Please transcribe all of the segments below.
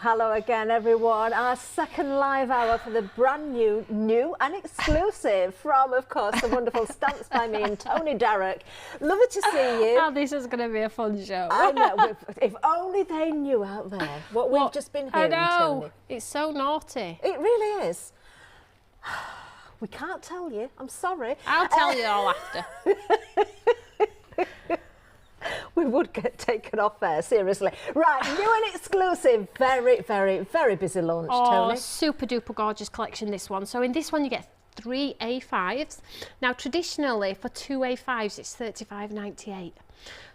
hello again everyone. Our second live hour for the brand new and exclusive from, of course, the wonderful Stamps by me and Toni Derrick. Lovely to see you. Oh, this is going to be a fun show. I know, if only they knew out there what we've just been hearing, I know, Toni. it's so naughty. It really is. We can't tell you, I'm sorry. I'll tell you all after. We would get taken off there, seriously. Right, new and exclusive, very, very, very busy launch, Toni. Super duper gorgeous collection, this one. So in this one you get 3 A5s. Now traditionally for 2 A5s it's $35.98.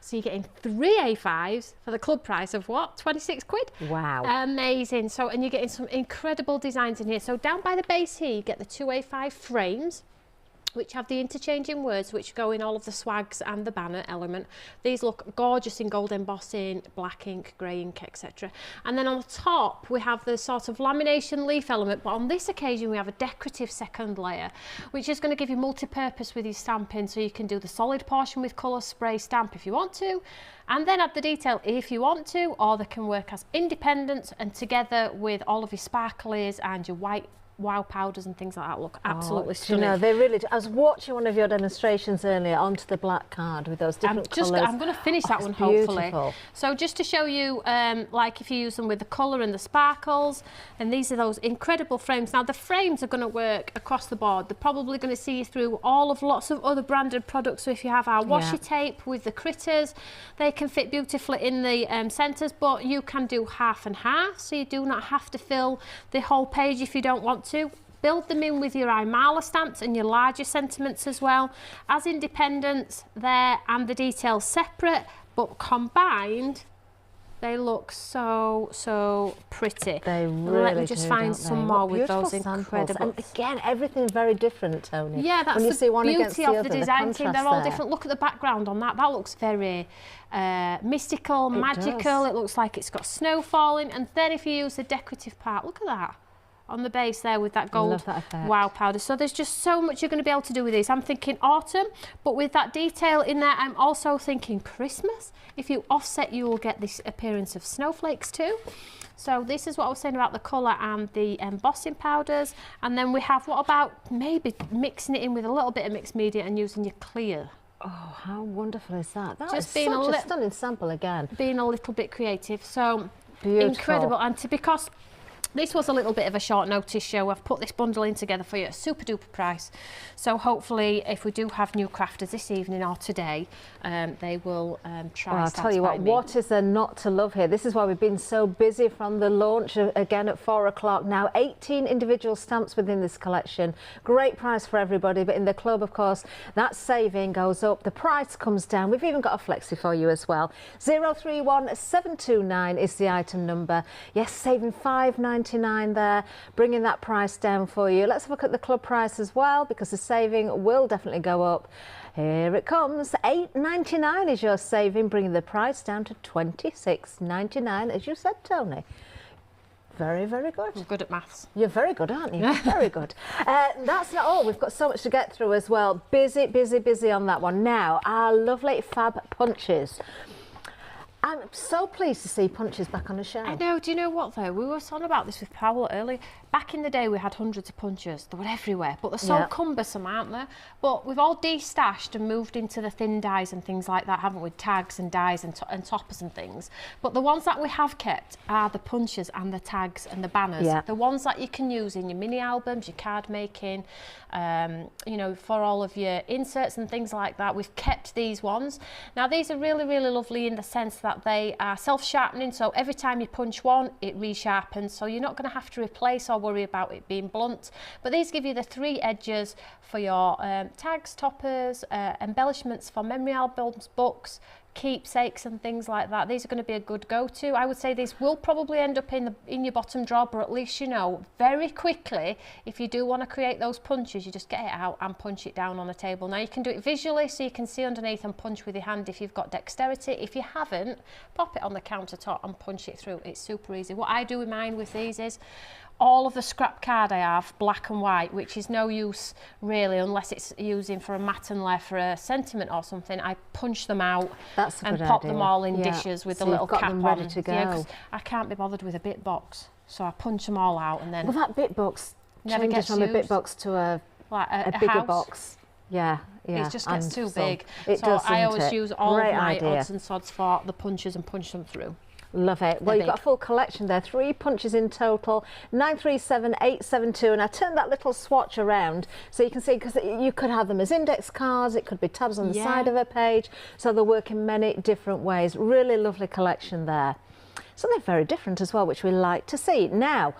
So you're getting 3 A5s for the club price of what? 26 quid? Wow. Amazing. So, and you're getting some incredible designs in here. So down by the base here you get the 2 A5 frames, which have the interchanging words which go in all of the swags and the banner element. These look gorgeous in gold embossing, black ink, grey ink, etc. And then on the top we have the sort of lamination leaf element, but on this occasion we have a decorative second layer, which is going to give you multi-purpose with your stamping, so you can do the solid portion with colour spray stamp if you want to, and then add the detail if you want to, or they can work as independent and together with all of your sparklies and your white wow powders and things like that. Look absolutely stunning. You know, they really do. I was watching one of your demonstrations earlier onto the black card with those different colours. I'm going to finish that one, hopefully. So just to show you, like if you use them with the colour and the sparkles, and these are those incredible frames. Now the frames are going to work across the board. They're probably going to see you through lots of other branded products. So if you have our washi tape with the critters, they can fit beautifully in the centres, but you can do half and half, so you do not have to fill the whole page if you don't want to. Build them in with your Imala stamps and your larger sentiments as well, as independents there, and the details separate, but combined they look so pretty. They really Let me just find some more with those incredible. And again, everything very different, Toni. Yeah, that's when you the see one beauty of the design team. They're all there. different. Look at the background on that. That looks very mystical, magical. It looks like it's got snow falling. And then if you use the decorative part, look at that on the base there with that gold wow powder. So there's just so much you're going to be able to do with these. I'm thinking autumn, but with that detail in there, I'm also thinking Christmas. If you offset, you will get this appearance of snowflakes too. So this is what I was saying about the colour and the embossing powders. And then we have, what about maybe mixing it in with a little bit of mixed media and using your clear. Oh, how wonderful is that? That just is being such a stunning sample again. Being a little bit creative. So beautiful. Incredible. And because this was a little bit of a short notice show, I've put this bundle in together for you at a super duper price. So hopefully if we do have new crafters this evening or today, they will try. Well, I'll tell you what is there not to love here? This is why we've been so busy from the launch again at 4 o'clock now. 18 individual stamps within this collection. Great price for everybody, but in the club, of course, that saving goes up. The price comes down. We've even got a flexi for you as well. 031729 is the item number. Yes, saving $5.99 there, bringing that price down for you. Let's have a look at the club price as well, because the saving will definitely go up. Here it comes. $8.99 is your saving, bringing the price down to $26.99, as you said, Toni. Very, very good. I'm good at maths. You're very good, aren't you? Very good. That's not all. We've got so much to get through as well. Busy, busy, busy on that one. Now, our lovely fab punches. I'm so pleased to see punches back on the show. I know. Do you know what though? We were on about this with Paolo earlier. Back in the day, we had hundreds of punches. They were everywhere, but they're so cumbersome, aren't they? But we've all de-stashed and moved into the thin dies and things like that, haven't we? Tags and dies and toppers and things. But the ones that we have kept are the punches and the tags and the banners. Yeah. The ones that you can use in your mini albums, your card making, you know, for all of your inserts and things like that. We've kept these ones. Now, these are really, really lovely in the sense that they are self-sharpening. So every time you punch one, it resharpens. So you're not going to have to replace or worry about it being blunt, but these give you the 3 edges for your tags, toppers, embellishments for memory albums, books, keepsakes and things like that. These are going to be a good go-to. I would say these will probably end up in your bottom drawer, but at least you know very quickly if you do want to create those punches, you just get it out and punch it down on a table. Now you can do it visually, so you can see underneath and punch with your hand if you've got dexterity. If you haven't, pop it on the countertop and punch it through. It's super easy. What I do with mine with these is all of the scrap card I have, black and white, which is no use really unless it's using for a mat and layer for a sentiment or something. I punch them out and pop them all in dishes with a little cap on. Ready to go. Yeah, 'cause I can't be bothered with a bit box, so I punch them all out and then. Well, that bit box never changes gets from a bit used. box to a bigger house. box. Yeah, yeah. It just gets too big. It so does, I always doesn't it? use all Great of my idea. odds and sods for the punches and punch them through. Love it. Well, you've got a full collection there. 3 punches in total, 937872. And I turned that little swatch around so you can see, because you could have them as index cards, it could be tabs on the side of a page. So they work in many different ways. Really lovely collection there. Something very different as well, which we like to see. Now,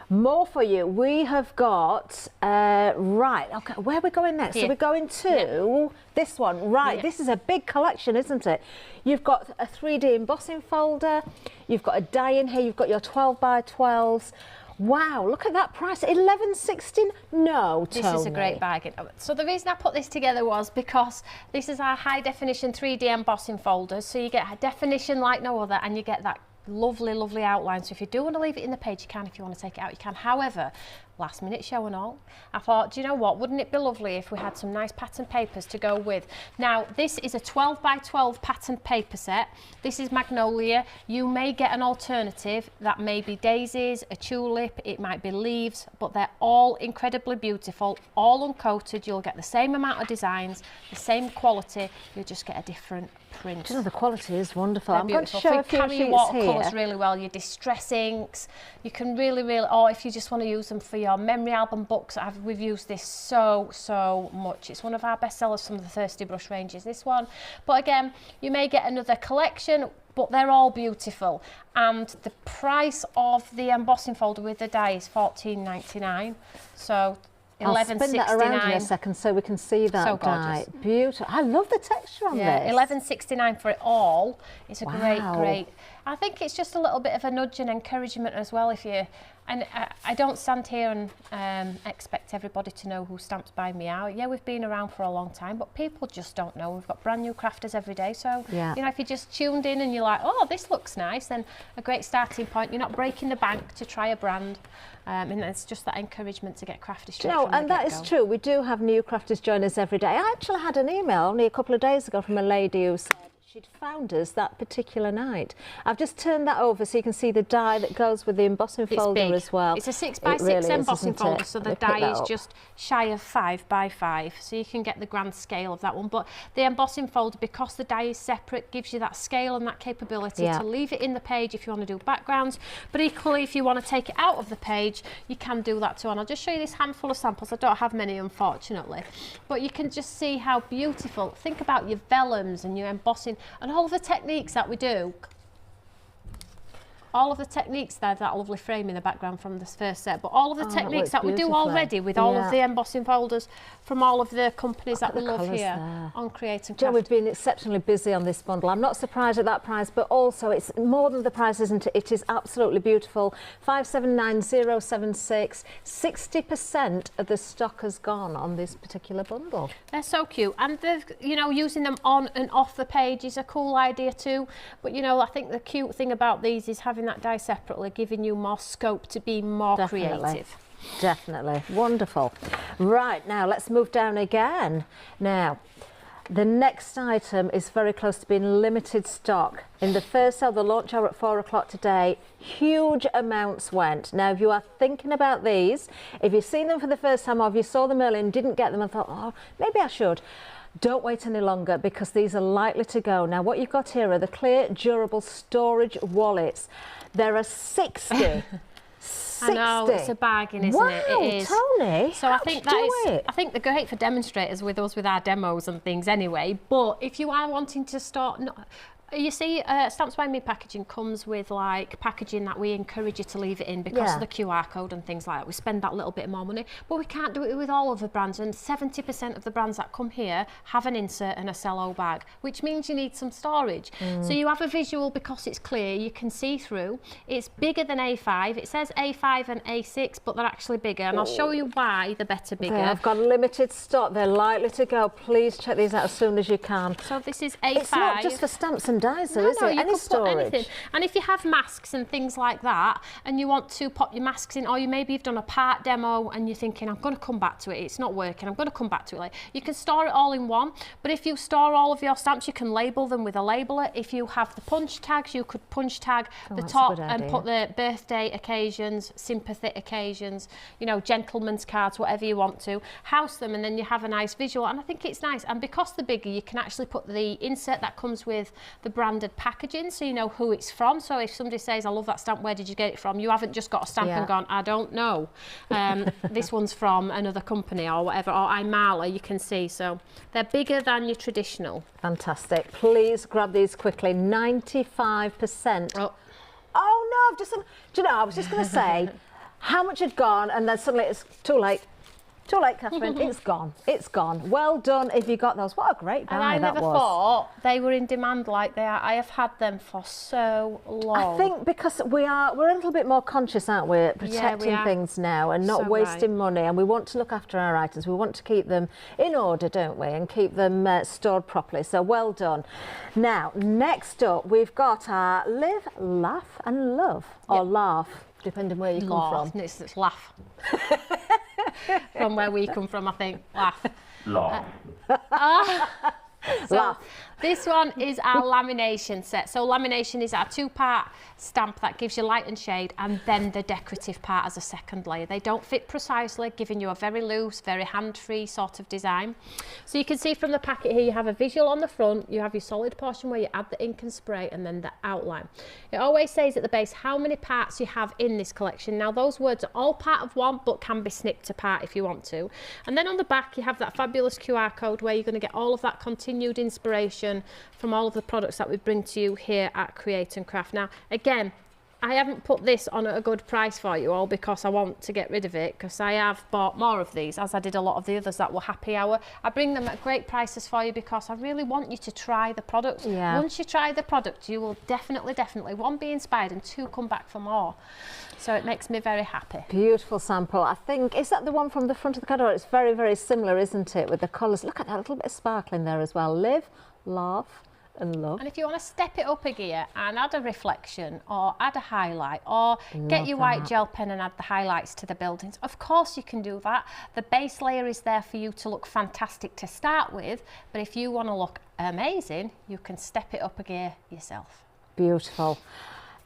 more for you. We have got, right, okay, where are we going next? Here. So we're going to this one. Right, this is a big collection, isn't it? You've got a 3D embossing folder, you've got a die in here, you've got your 12 by 12s. Wow, look at that price, 11.16. No, Toni. This is a great bargain. So the reason I put this together was because this is our high definition 3D embossing folder. So you get a definition like no other, and you get that lovely outline. So if you do want to leave it in the page, you can. If you want to take it out, you can. However, last minute show and all, I thought, do you know what, wouldn't it be lovely if we had some nice pattern papers to go with? Now, this is a 12 by 12 pattern paper set. This is magnolia. You may get an alternative that may be daisies, a tulip, it might be leaves, but they're all incredibly beautiful, all uncoated. You'll get the same amount of designs, the same quality, you'll just get a different print. Do you know, the quality is wonderful. They're I'm beautiful. going to show a few carry sheets watercolours here. really well, your distress inks, you can really, or if you just want to use them for your memory album books, we've used this so much. It's one of our best sellers from the Thirsty Brush ranges, this one. But again, you may get another collection, but they're all beautiful. And the price of the embossing folder with the die is $14.99. So I'll spin that around in a second so we can see that so die. gorgeous. Beautiful. I love the texture on this. $11.69 for it all. It's a great. I think it's just a little bit of a nudge and encouragement as well. If you, and I don't stand here and expect everybody to know who Stamps by Me are. Yeah, we've been around for a long time, but people just don't know. We've got brand new crafters every day. So you know, if you just tuned in and you're like, oh, this looks nice, then a great starting point. You're not breaking the bank to try a brand. And it's just that encouragement to get crafty straight from the and that is true. We do have new crafters join us every day. I actually had an email only a couple of days ago from a lady who said she'd found us that particular night. I've just turned that over so you can see the die that goes with the embossing folder as well. It's a 6 by 6 embossing folder, so the die is just shy of 5 by 5, so you can get the grand scale of that one. But the embossing folder, because the die is separate, gives you that scale and that capability to leave it in the page if you want to do backgrounds. But equally, if you want to take it out of the page, you can do that too. And I'll just show you this handful of samples. I don't have many, unfortunately, but you can just see how beautiful. Think about your vellums and your embossing and all of the techniques that we do. All of the techniques there, that lovely frame in the background from this first set, but all of the techniques that we do already with all of the embossing folders from all of the companies that we love here on Create and Craft. Joe, we've been exceptionally busy on this bundle. I'm not surprised at that price, but also it's more than the price, isn't it? It is absolutely beautiful. 579076. 60% of the stock has gone on this particular bundle. They're so cute, and you know, using them on and off the page is a cool idea too. But you know, I think the cute thing about these is having that die separately, giving you more scope to be more creative. Definitely. Wonderful. Right, now let's move down again. Now, the next item is very close to being limited stock. In the first sale, the launch hour at 4 o'clock today, huge amounts went. Now, if you are thinking about these, if you've seen them for the first time or if you saw them earlier and didn't get them and thought, oh, maybe I should, don't wait any longer because these are likely to go. Now, what you've got here are the clear, durable storage wallets. There are 60. 60. I know, it's a bargain, isn't it? It is. Toni, so I think I think they're great for demonstrators with us with our demos and things anyway. But if you are wanting to start, you see, Stamps by Me packaging comes with like packaging that we encourage you to leave it in because of the QR code and things like that. We spend that little bit more money, but we can't do it with all of the brands. And 70% of the brands that come here have an insert and a cello bag, which means you need some storage. So you have a visual because it's clear, you can see through. It's bigger than A5. It says A5 and A6, but they're actually bigger. And I'll show you why they're better bigger. I've got limited stock. They're likely to go. Please check these out as soon as you can. So this is A5. It's not just for stamps and dies though, is it? You Any could storage. put anything. And if you have masks and things like that, and you want to pop your masks in, or you maybe you've done a part demo and you're thinking, I'm going to come back to it, it's not working, I'm going to come back to it later. You can store it all in one, but if you store all of your stamps, you can label them with a labeler. If you have the punch tags, you could punch tag the top and put the birthday occasions, sympathy occasions, you know, gentleman's cards, whatever you want to, house them, and then you have a nice visual. And I think it's nice. And because they're bigger, you can actually put the insert that comes with the branded packaging, so you know who it's from. So if somebody says, I love that stamp, where did you get it from? You haven't just got a stamp and gone, I don't know. This one's from another company or whatever, or Imala, you can see. So they're bigger than your traditional. Fantastic. Please grab these quickly. 95%. Oh no, I've just, do you know, I was just going to say how much had gone, and then suddenly it's too late. Too late, Catherine. It's gone. It's gone. Well done if you got those. What a great buy that was. And I never thought they were in demand like they are. I have had them for so long. I think because we're a little bit more conscious, aren't we, protecting things now and not wasting money, and we want to look after our items. We want to keep them in order, don't we, and keep them stored properly. So well done. Now, next up, we've got our Live, Laugh and Love, or Laugh, depending where you come from. It's Laugh. From where we come from, I think. Laugh. So this one is our lamination set. So lamination is our two-part stamp that gives you light and shade, and then the decorative part as a second layer. They don't fit precisely, giving you a very loose, very hand-free sort of design. So you can see from the packet here, you have a visual on the front, you have your solid portion where you add the ink and spray, and then the outline. It always says at the base how many parts you have in this collection. Now those words are all part of one, but can be snipped apart if you want to. And then on the back, you have that fabulous QR code where you're going to get all of that continued inspiration from all of the products that we bring to you here at Create and Craft. Now, again, I haven't put this on at a good price for you all because I want to get rid of it, because I have bought more of these, as I did a lot of the others that were happy hour. I bring them at great prices for you because I really want you to try the product. Once you try the product, you will definitely, one, be inspired, and two, come back for more. So it makes me very happy. Beautiful sample. I think, is that the one from the front of the card? It's very, very similar, isn't it, with the colours? Look at that little bit of sparkle in there as well. Live, laugh and love. And if you want to step it up a gear and add a reflection or add a highlight, or get your white gel pen and add the highlights to the buildings, of course you can do that. The base layer is there for you to look fantastic to start with, but if you want to look amazing, you can step it up a gear yourself. Beautiful.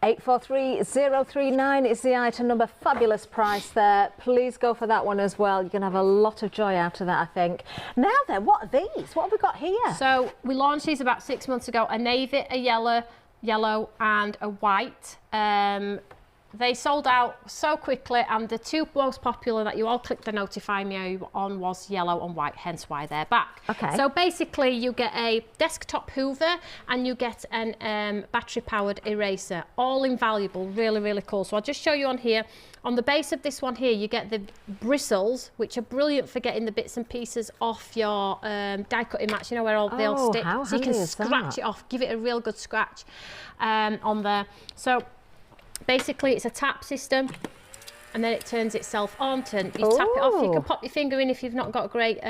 843039 is the item number. Fabulous price there. Please go for that one as well. You're going to have a lot of joy out of that, I think. Now then, what are these? What have we got here? So we launched these about 6 months ago. A navy, a yellow and a white. They sold out so quickly, and the two most popular that you all clicked the notify me on was yellow and white, hence why they're back. Okay. So basically you get a desktop hoover and you get an battery powered eraser, all invaluable, really, really cool. So I'll just show you on here. On the base of this one here, you get the bristles, which are brilliant for getting the bits and pieces off your die cutting mats, you know, where they all stick. So you can scratch it off, give it a real good scratch on there. So basically it's a tap system, and then it turns itself on. You tap it off. You can pop your finger in if you've not got great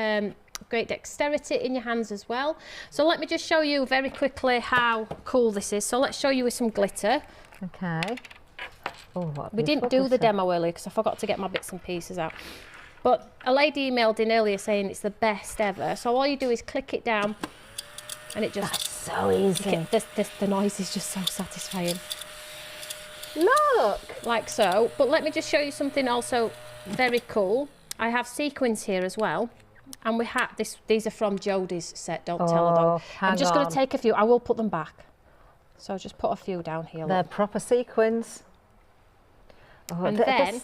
dexterity in your hands as well. So let me just show you very quickly how cool this is. So let's show you with some glitter. Okay. Oh, we didn't do the demo earlier because I forgot to get my bits and pieces out. But a lady emailed in earlier saying it's the best ever. So all you do is click it down, and it just... That's so easy. The noise is just so satisfying. Look! Like so. But let me just show you something also very cool. I have sequins here as well. And we have these are from Jodie's set, Don't Tell Her Dog. I'm just going to take a few. I will put them back. So just put a few down here. They're proper sequins. Oh, and then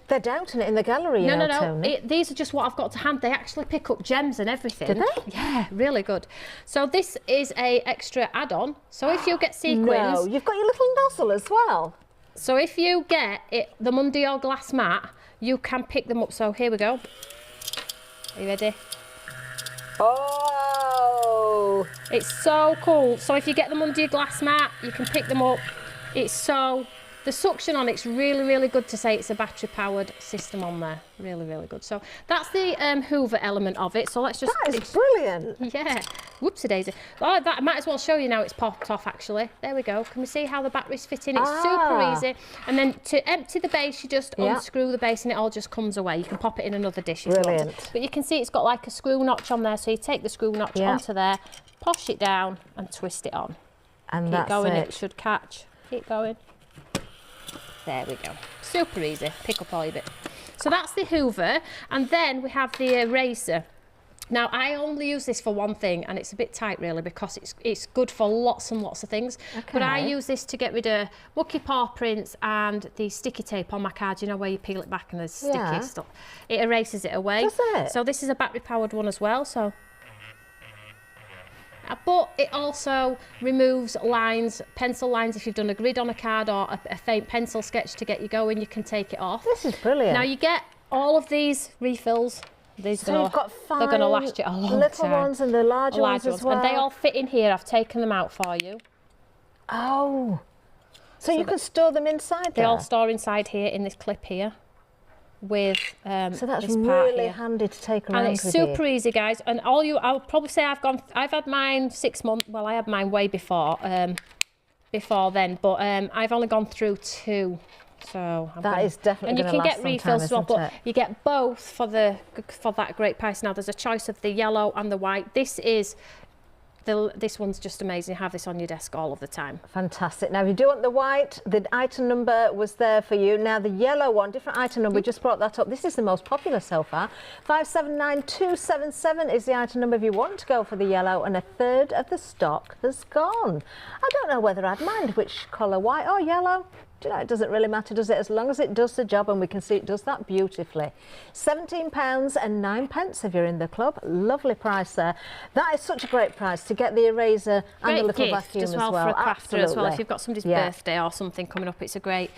they're doubting it in the gallery. No. Toni. These are just what I've got to hand. They actually pick up gems and everything. Do they? Yeah, really good. So this is a extra add-on. So if you get sequins, no, you've got your little nozzle as well. So if you get the Mundial glass mat, you can pick them up. So here we go. Are you ready? Oh! It's so cool. So if you get the Mundial glass mat, you can pick them up. The suction on it's really, really good to say it's a battery-powered system on there. Really, really good. So that's the hoover element of it. So let's just... That is brilliant. Yeah. Whoopsie daisy. Oh, that I might as well show you now it's popped off actually. There we go. Can we see how the batteries fit in? It's super easy. And then to empty the base, you just unscrew the base and it all just comes away. You can pop it in another dish if you want to. But you can see it's got like a screw notch on there. So you take the screw notch onto there, posh it down and twist it on. And keep going, it should catch. Keep going. There we go. Super easy. Pick up all your bits. So that's the Hoover. And then we have the eraser. Now, I only use this for one thing, and it's a bit tight, really, because it's good for lots and lots of things. Okay. But I use this to get rid of mucky paw prints and the sticky tape on my cards, you know, where you peel it back and there's sticky stuff. It erases it away. Does it? So this is a battery-powered one as well, so... But it also removes lines, pencil lines. If you've done a grid on a card or a faint pencil sketch to get you going, you can take it off. This is brilliant. Now, you get all of these refills. These you've got fine, they're going to last you a long little time. Ones and the larger ones as well. And they all fit in here. I've taken them out for you. Oh. So you can store them inside there? They all store inside here in this clip here. With so that's this part really here. handy to take around. And it's super easy, guys. And I'll probably say I've had mine 6 months. Well, I had mine way before then, but I've only gone through 2. So that is definitely. And you can get refills as well, but you get both for that great price. Now there's a choice of the yellow and the white. This one's just amazing. Have this on your desk all of the time. Fantastic. Now, if you do want the white, the item number was there for you. Now, the yellow one, different item number, we just brought that up. This is the most popular so far. 579277 is the item number if you want to go for the yellow, and a third of the stock has gone. I don't know whether I'd mind which colour, white or yellow. Do you know, it doesn't really matter, does it? As long as it does the job, and we can see it does that beautifully. £17.09 if you're in the club. Lovely price there. That is such a great price to get the eraser and the little vacuum as well. For a crafter as well. If you've got somebody's birthday or something coming up, it's a great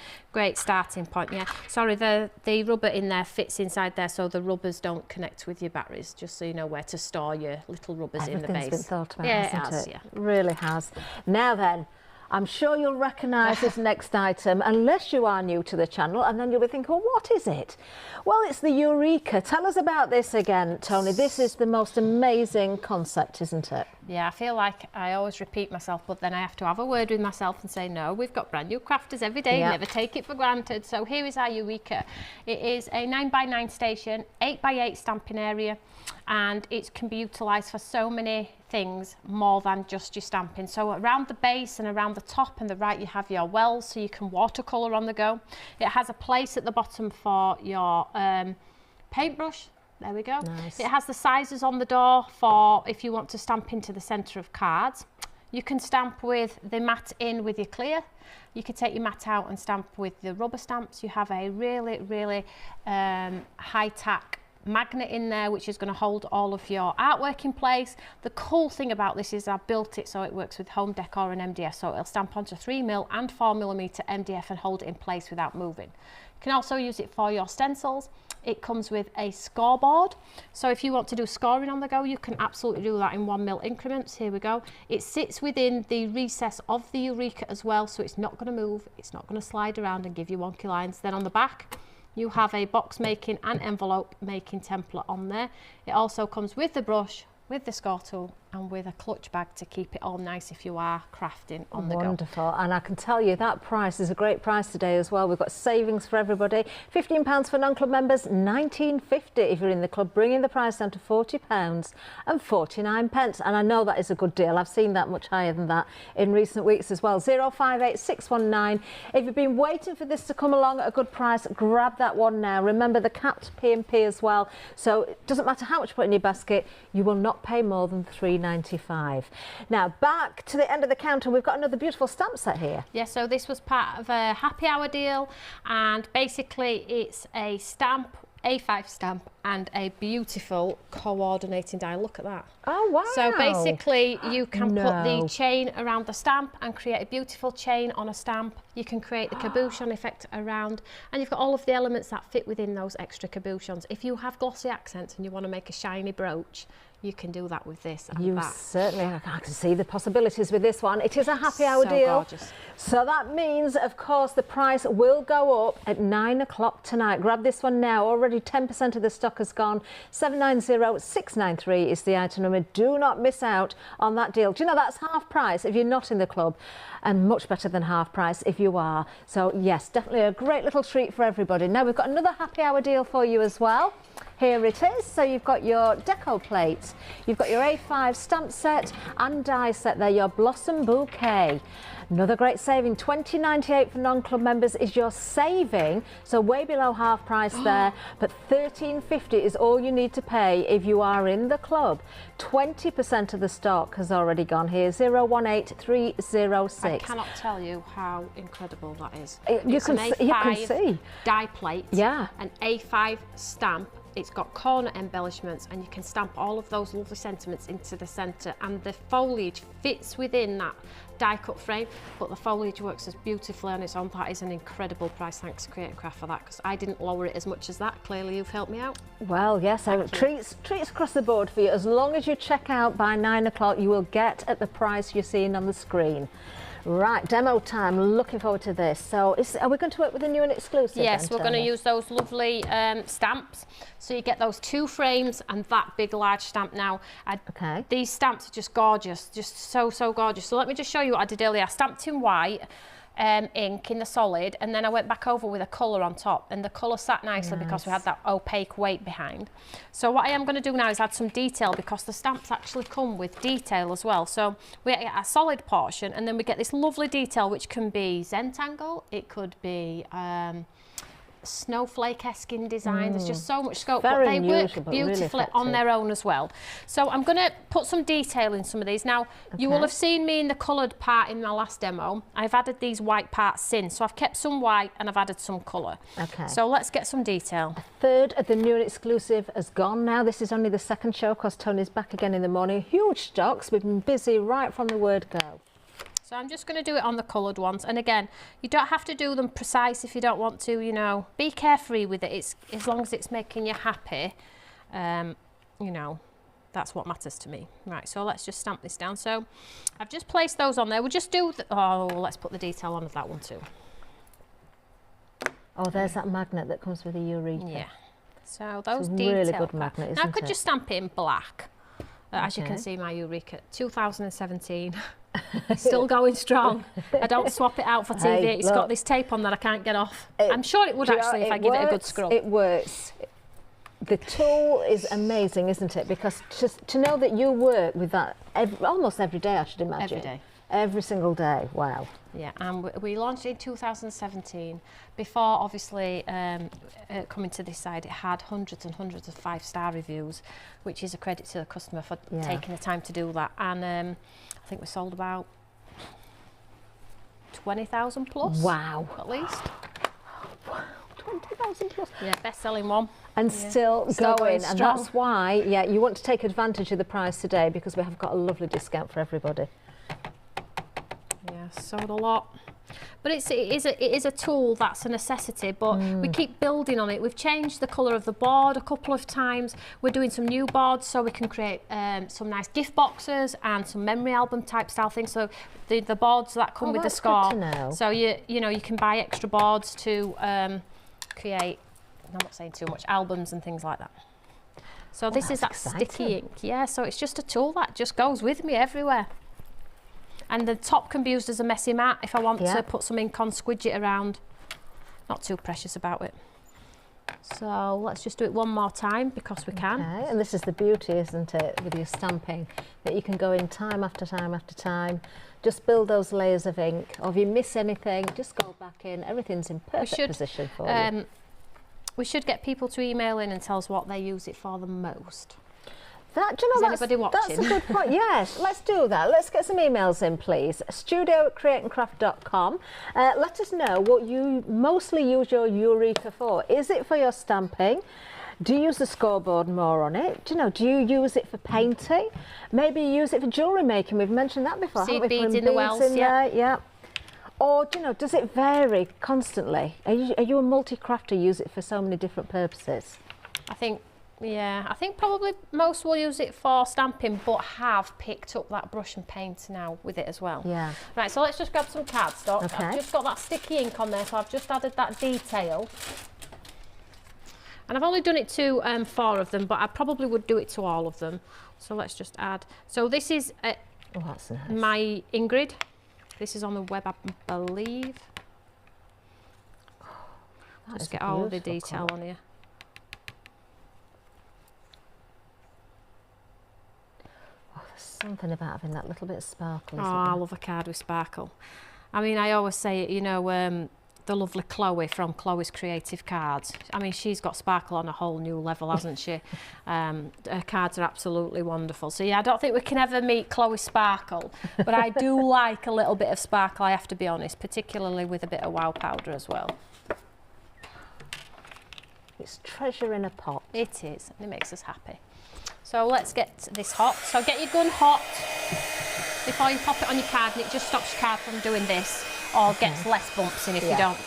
starting point. Yeah. Sorry, the rubber in there fits inside there, so the rubbers don't connect with your batteries. Just so you know where to store your little rubbers in the base. Everything's been thought about, hasn't it? Yeah, It really has. Now then. I'm sure you'll recognise this next item, unless you are new to the channel, and then you'll be thinking, well, what is it? Well, it's the Eureka. Tell us about this again, Toni. This is the most amazing concept, isn't it? Yeah, I feel like I always repeat myself, but then I have to have a word with myself and say, no, we've got brand new crafters every day, never take it for granted. So here is our Eureka. It is a 9x9 station, 8x8 stamping area, and it can be utilised for so many things more than just your stamping. So around the base and around the top and the right you have your wells, so you can watercolour on the go. It has a place at the bottom for your paintbrush. There we go. Nice. It has the sizes on the door for if you want to stamp into the centre of cards. You can stamp with the mat in with your clear. You can take your mat out and stamp with the rubber stamps. You have a really, really high-tack magnet in there which is going to hold all of your artwork in place. The cool thing about this is I built it so it works with home decor and MDF, so it'll stamp onto 3mm and 4mm MDF and hold it in place without moving. You can also use it for your stencils. It comes with a scoreboard, so if you want to do scoring on the go, you can absolutely do that in 1mm increments. Here we go. It sits within the recess of the Eureka as well, so it's not going to move, it's not going to slide around and give you wonky lines. Then on the back you have a box making and envelope making template on there. It also comes with the brush, with the score tool and with a clutch bag to keep it all nice if you are crafting on the go. Wonderful. And I can tell you that price is a great price today as well. We've got savings for everybody. £15 for non-club members, £19.50 if you're in the club, bringing the price down to £40.49. And I know that is a good deal. I've seen that much higher than that in recent weeks as well. 058619. If you've been waiting for this to come along at a good price, grab that one now. Remember the capped P&P as well. So it doesn't matter how much you put in your basket, you will not pay more than £3.95. Now back to the end of the counter, we've got another beautiful stamp set here. Yeah, so this was part of a happy hour deal, and basically it's a stamp, A5 stamp, and a beautiful coordinating die. Look at that. Oh wow. So basically you can put the chain around the stamp and create a beautiful chain on a stamp. You can create the cabochon effect around, and you've got all of the elements that fit within those extra cabochons. If you have glossy accents and you want to make a shiny brooch, you can do that with this and you certainly, I can see the possibilities with this one. It is a happy hour deal. Gorgeous. So that means, of course, the price will go up at 9 o'clock tonight. Grab this one now. Already 10% of the stock stock has gone. 790693 is the item number. Do not miss out on that deal. Do you know that's half price if you're not in the club, and much better than half price if you are. So yes, definitely a great little treat for everybody. Now we've got another happy hour deal for you as well. Here it is. So you've got your deco plates, you've got your A5 stamp set and die set there, your blossom bouquet. Another great saving, $20.98 for non-club members is your saving, so way below half price there, but $13.50 is all you need to pay if you are in the club. 20% of the stock has already gone here, 018306. I cannot tell you how incredible that is. You can see. Die plate, yeah, an A5 stamp. It's got corner embellishments and you can stamp all of those lovely sentiments into the centre, and the foliage fits within that die cut frame, but the foliage works as beautifully on its own. That is an incredible price. Thanks to Create and Craft for that, because I didn't lower it as much as that. Clearly you've helped me out. Well, yes, treats across the board for you. As long as you check out by 9 o'clock, you will get at the price you're seeing on the screen. Right, demo time. Looking forward to this. So, are we going to work with a new and exclusive? Yes, then, we're going to use those lovely stamps. So you get those 2 frames and that big large stamp now. Okay. These stamps are just gorgeous, just so gorgeous. So let me just show you what I did earlier. I stamped in white ink in the solid, and then I went back over with a colour on top, and the colour sat nicely because we had that opaque weight behind. So what I am going to do now is add some detail, because the stamps actually come with detail as well. So we get a solid portion, and then we get this lovely detail, which can be Zentangle, it could be snowflake-esque in design. There's just so much scope, but they work beautifully on their own as well. So I'm going to put some detail in some of these. Now, you will have seen me in the coloured part in my last demo. I've added these white parts since, so I've kept some white and I've added some colour. Okay. So let's get some detail. A third of the new and exclusive has gone now. This is only the second show because Tony's back again in the morning. Huge stocks. We've been busy right from the word go. So I'm just going to do it on the coloured ones, and again, you don't have to do them precise if you don't want to, you know. Be carefree with it. It's as long as it's making you happy, you know, that's what matters to me. Right, so let's just stamp this down. So I've just placed those on there. We'll just do let's put the detail on of that one too. Oh, there's that magnet that comes with the Eureka. Yeah. So those it's a really good magnet, isn't now I could it? just stamp it in black. As you can see, my Eureka 2017. Still going strong. I don't swap it out for TV. Hey, it's got this tape on that I can't get off. I'm sure it would actually if I give it a good scrub. It works. The tool is amazing, isn't it? Because just to know that you work with that almost every day, I should imagine. Every day. Every single day. Wow. Yeah, and we launched in 2017. Before, obviously, coming to this side, it had hundreds and hundreds of 5-star reviews, which is a credit to the customer for taking the time to do that. And I think we sold about 20,000 plus. Wow. At least. Wow. 20,000 plus. Yeah, best-selling one. And still going, and strong. that's why, you want to take advantage of the price today, because we have got a lovely discount for everybody. Yeah, sold a lot. But it is a tool that's a necessity, but we keep building on it. We've changed the colour of the board a couple of times. We're doing some new boards so we can create some nice gift boxes and some memory album type style things. So the boards that come with the score. Good to know. So you know, you can buy extra boards to create, I'm not saying too much, albums and things like that. So this is that exciting. sticky ink. Yeah, so it's just a tool that just goes with me everywhere. And the top can be used as a messy mat if I want to put some ink on, squidge it around. Not too precious about it. So let's just do it one more time because we can. Okay, and this is the beauty, isn't it, with your stamping, that you can go in time after time after time, just build those layers of ink, or if you miss anything, just go back in. Everything's in perfect position for you. We should get people to email in and tell us what they use it for the most. That, do you know, Is anybody watching? That's a good point. Yes, let's do that. Let's get some emails in, please. studio@createandcraft.com. Let us know what you mostly use your Eureka for. Is it for your stamping? Do you use the scoreboard more on it? Do you know, do you use it for painting? Maybe you use it for jewellery making. We've mentioned that before. Seed beads in the wells, yeah. Or, do you know, does it vary constantly? Are you a multi-crafter, use it for so many different purposes? I think probably most will use it for stamping, but have picked up that brush and paint now with it as well. Yeah. Right, so let's just grab some cardstock. Okay. I've just got that sticky ink on there, so I've just added that detail. And I've only done it to 4 of them, but I probably would do it to all of them. So let's just add. So this is that's nice. my Ingrid. This is on the web, I believe. Just get all the detail on here. Oh, there's something about having that little bit of sparkle. Oh, I love a card with sparkle. I mean, I always say it, you know, the lovely Chloe from Chloe's Creative Cards. I mean, she's got sparkle on a whole new level, hasn't she? Her cards are absolutely wonderful. So yeah, I don't think we can ever meet Chloe Sparkle, but I do like a little bit of sparkle, I have to be honest, particularly with a bit of wow powder as well. It's treasure in a pot. It is, and it makes us happy. So let's get this hot. So get your gun hot before you pop it on your card, and it just stops your card from doing this, or gets less bumps in if you don't.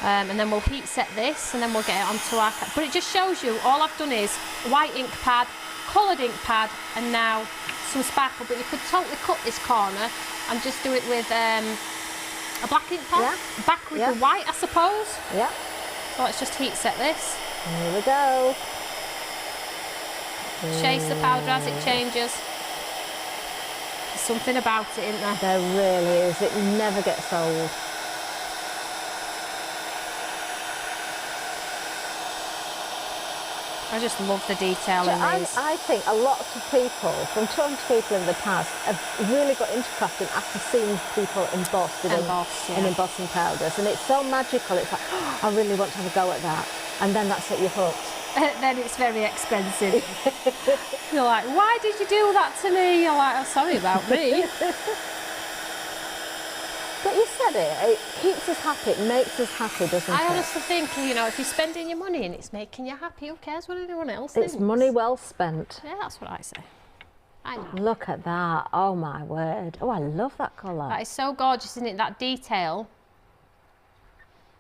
And then we'll heat set this, and then we'll get it onto our card. But it just shows you, all I've done is white ink pad, coloured ink pad, and now some sparkle. But you could totally cut this corner and just do it with a black ink pad, back with the white, I suppose. Yeah. So let's just heat set this. Here we go. Chase the powder as it changes. There's something about it, isn't there? There really is. It never gets old. I just love the detail in these. I think a lot of people, from talking to people in the past, have really got into crafting after seeing people embossed in embossing powders, and it's so magical. It's like, oh, I really want to have a go at that, and then that's it, you're hooked. Then it's very expensive. You're like, why did you do that to me? You're like, oh, sorry about me. But you said it keeps us happy, it makes us happy, doesn't it? I honestly think, you know, if you're spending your money and it's making you happy, who cares what anyone else thinks? It's money well spent. Yeah, that's what I say. I know. Look at that. Oh, my word. Oh, I love that colour. That is so gorgeous, isn't it? That detail.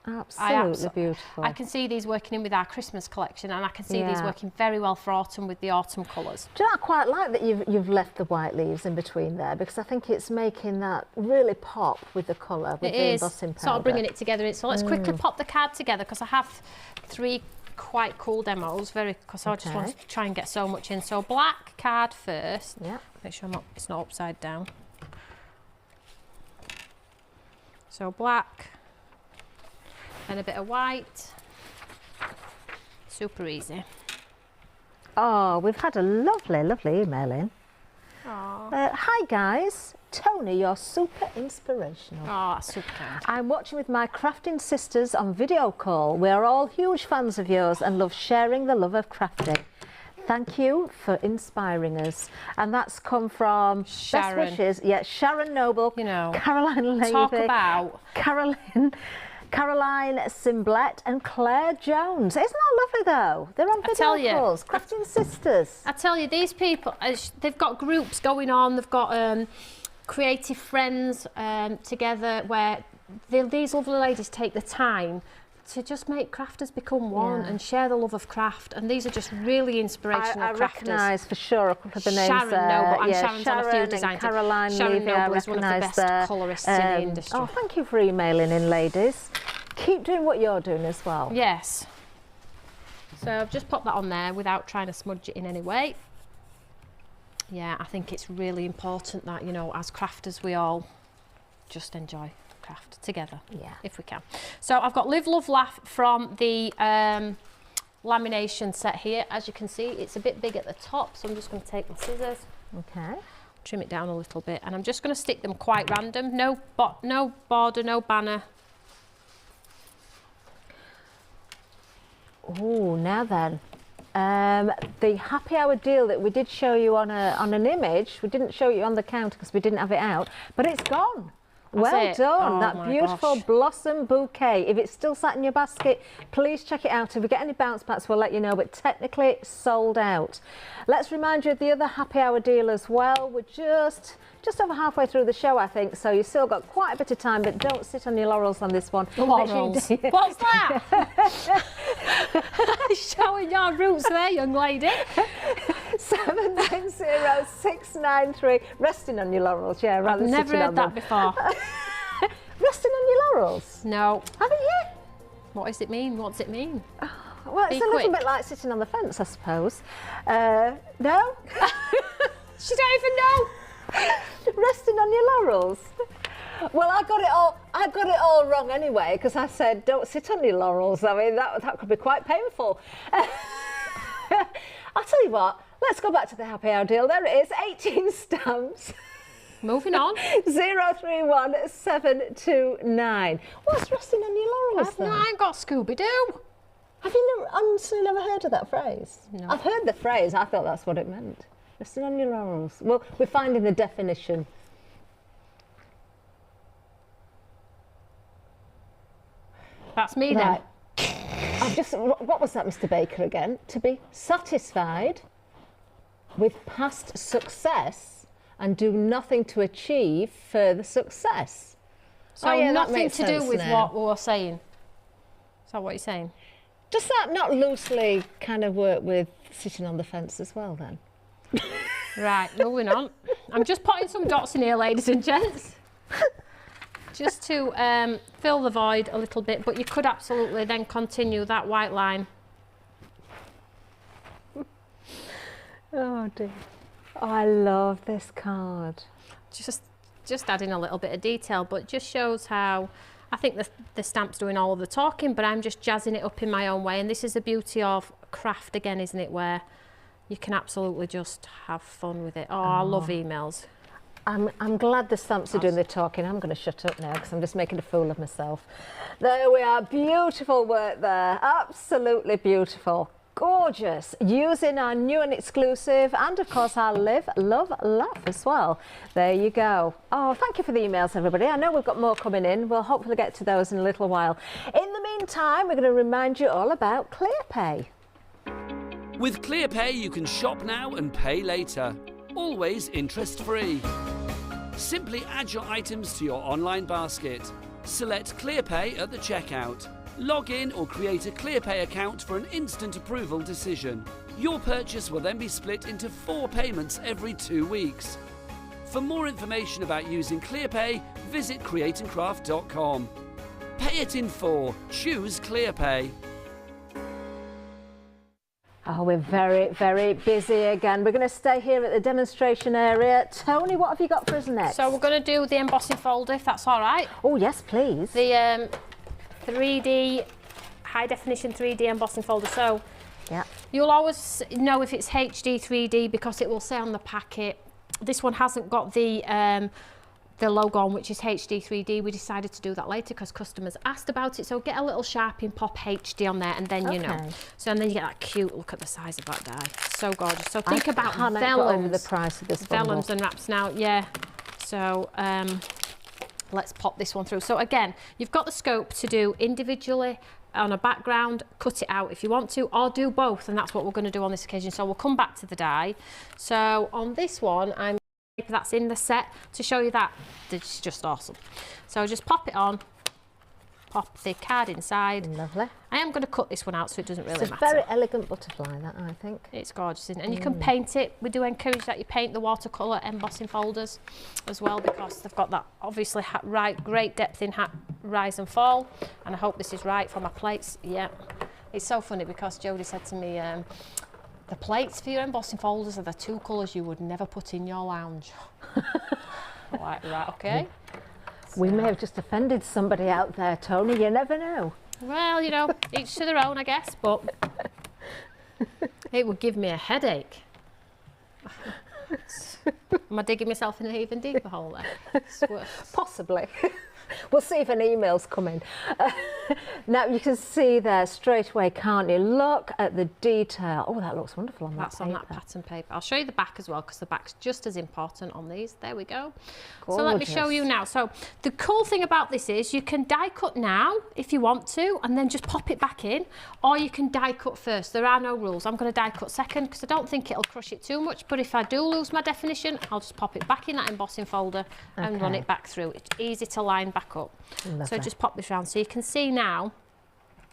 Absolutely beautiful. I can see these working in with our Christmas collection, and I can see these working very well for autumn with the autumn colours. Do you know, I quite like that you've left the white leaves in between there, because I think it's making that really pop with the colour, with the embossing powder. Sort of bringing it together. So let's quickly pop the card together, because I have 3 quite cool demos, because I just want to try and get so much in. So black card first. Yeah. Make sure it's not upside down. So black. And a bit of white. Super easy. Oh, we've had a lovely, lovely email in. Hi guys, Toni, you're super inspirational. Oh, super kind. I'm watching with my crafting sisters on video call. We are all huge fans of yours and love sharing the love of crafting. Thank you for inspiring us. And that's come from Sharon. Best wishes. Yeah, Sharon Noble, you know, Caroline Levy, talk about Caroline Simblett and Claire Jones. Isn't that lovely though? They're on video calls, crafting sisters. I tell you, these people, they've got groups going on. They've got creative friends together where these lovely ladies take the time to just make crafters become one and share the love of craft. And these are just really inspirational crafters. I recognise for sure a couple of the names Sharon Noble, and Sharon's on a few designs. Caroline Sharon Levy, Noble is one of the best colourists in the industry. Oh, thank you for emailing in, ladies. Keep doing what you're doing as well. Yes. So I've just popped that on there without trying to smudge it in any way. Yeah, I think it's really important that, you know, as crafters, we all just enjoy craft together, if we can. So I've got Live, Love, Laugh from the lamination set here. As you can see, it's a bit big at the top, so I'm just going to take my scissors, trim it down a little bit, and I'm just going to stick them quite random. No border, no banner. Oh, now then, the happy hour deal that we did show you on an image, we didn't show you on the counter because we didn't have it out, but it's gone. Well done, that beautiful blossom bouquet. If it's still sat in your basket, please check it out. If we get any bounce backs, we'll let you know, but technically sold out. Let's remind you of the other happy hour deal as well. We're just over halfway through the show, I think, so you've still got quite a bit of time, but don't sit on your laurels on this one. Laurels? What's that? Showing your roots there, young lady. 790693. Resting on your laurels, yeah, rather than never heard that before. Resting on your laurels? No. Haven't you? What does it mean? What's it mean? Oh, Well, it's a little bit like sitting on the fence, I suppose. No? She don't even know. Resting on your laurels. Well, I got it all wrong anyway, because I said don't sit on your laurels. I mean, that could be quite painful. I'll tell you what, let's go back to the happy hour deal. There it is, 18 stamps. Moving on. 031729. What's resting on your laurels then? I ain't got Scooby-Doo. Have you honestly never heard of that phrase? No. I've heard the phrase, I thought that's what it meant. Resting on your laurels. Well, we're finding the definition. That's me then. Right. What was that, Mr. Baker, again? To be satisfied with past success and do nothing to achieve further success. So nothing to do with what we were saying. Is that what you're saying? Does that not loosely kind of work with sitting on the fence as well then? Right, moving on. I'm just putting some dots in here, ladies and gents. Just to fill the void a little bit, but you could absolutely then continue that white line. Oh dear. Oh, I love this card. Just adding a little bit of detail, but it just shows how I think the stamp's doing all of the talking, but I'm just jazzing it up in my own way. And this is the beauty of craft again, isn't it? Where you can absolutely just have fun with it. Oh, I love emails. I'm glad the stamps are doing the talking. I'm going to shut up now because I'm just making a fool of myself. There we are. Beautiful work there. Absolutely beautiful. Gorgeous. Using our new and exclusive and, of course, our Live, Love, Laugh as well. There you go. Oh, thank you for the emails, everybody. I know we've got more coming in. We'll hopefully get to those in a little while. In the meantime, we're going to remind you all about ClearPay. With ClearPay, you can shop now and pay later. Always interest-free. Simply add your items to your online basket. Select ClearPay at the checkout. Log in or create a ClearPay account for an instant approval decision. Your purchase will then be split into 4 payments every 2 weeks. For more information about using ClearPay, visit createandcraft.com. Pay it in 4. Choose ClearPay. Oh, we're very, very busy again. We're going to stay here at the demonstration area. Tony, what have you got for us next? So we're going to do the embossing folder, if that's all right. Oh, yes, please. The 3D, high definition 3D embossing folder. So yeah, you'll always know if it's HD 3D because it will say on the packet. This one hasn't got the logo on, which is HD 3D. We decided to do that later because customers asked about it. So get a little Sharpie and pop HD on there, and then you know. So and then you get that cute look at the size of that die. So gorgeous. So think about vellums. The price of this vellums and wraps now. Yeah. So let's pop this one through. So again, you've got the scope to do individually on a background, cut it out if you want to, or do both, and that's what we're going to do on this occasion. So we'll come back to the die. So on this one, that's in the set to show you that it's just awesome. So just pop it on, pop the card inside. Lovely. I am going to cut this one out so it doesn't really matter. It's a very elegant butterfly, that, I think. It's gorgeous, isn't it? And you can paint it. We do encourage that you paint the watercolour embossing folders as well, because they've got that obviously great depth in rise and fall. And I hope this is right for my plates. Yeah. It's so funny because Jodie said to me, the plates for your embossing folders are the 2 colours you would never put in your lounge. Right, okay. We may have just offended somebody out there, Tony. You never know. Well, you know, each to their own, I guess, but it would give me a headache. Am I digging myself in an even deeper hole there? Possibly. We'll see if an email's coming. Now you can see there straight away, can't you? Look at the detail. Oh, that looks wonderful on that paper. That's on that pattern paper. I'll show you the back as well because the back's just as important on these. There we go. Gorgeous. So let me show you now. So the cool thing about this is you can die cut now if you want to and then just pop it back in, or you can die cut first. There are no rules. I'm going to die cut second because I don't think it'll crush it too much, but if I do lose my definition, I'll just pop it back in that embossing folder and run it back through. It's easy to line back up. Lovely. So just pop this round so you can see now.